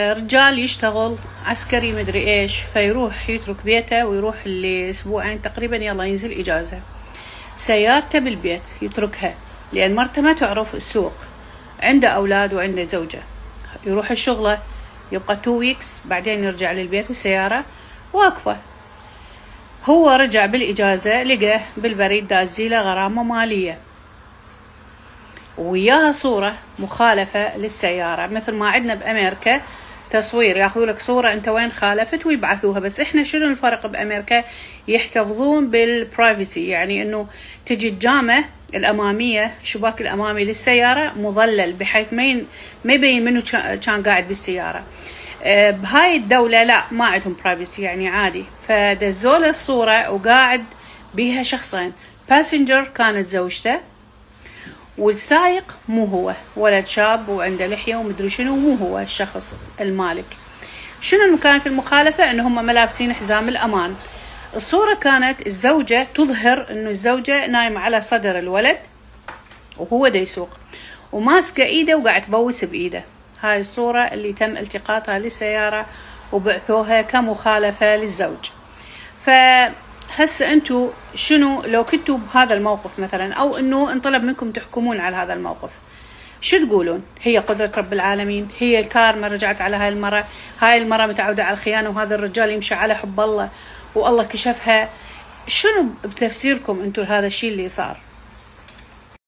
رجال يشتغل عسكري مدري ايش، فيروح يترك بيته ويروح لأسبوعين تقريبا يلا ينزل إجازة، سيارته بالبيت يتركها لأن مرته ما تعرف السوق، عنده أولاد وعنده زوجة، يروح الشغلة يبقى 2 ويكس بعدين يرجع للبيت والسيارة واقفة. هو رجع بالإجازة لقى بالبريد دازيله غرامة مالية وياها صورة مخالفة للسيارة، مثل ما عندنا بأمريكا تصوير ياخذوا لك صورة انت وين خالفت ويبعثوها. بس احنا شنو الفرق بأمريكا؟ يحتفظون بالبرايفسي، يعني انه تجي الجامة الأمامية شباك الأمامي للسيارة مظلل بحيث ما يبين منه كان قاعد بالسيارة. بهاي الدولة لا، ما عندهم برايفسي، يعني عادي. فدزوا له الصورة وقاعد بيها شخصين، باسنجر كانت زوجته والسائق مو هو، ولد شاب وعنده لحية ومدري شنو، مو هو الشخص المالك. شنو كانت المخالفة؟ ان هم ملابسين حزام الأمان. الصورة كانت الزوجة تظهر انه الزوجة نايمة على صدر الولد وهو دا يسوق وماسكة ايده وقاعد تبوس بايده. هاي الصورة اللي تم التقاطها للسيارة وبعثوها كمخالفة للزوج. فهسه انتو شنو لو كنتوا بهذا الموقف مثلا، او انه انطلب منكم تحكمون على هذا الموقف، شو تقولون؟ هي قدرة رب العالمين، هي الكارما رجعت على هاي المرة متعودة على الخيانة وهذا الرجال يمشي على حب الله والله كشفها. شنو بتفسيركم انتو هذا الشيء اللي صار؟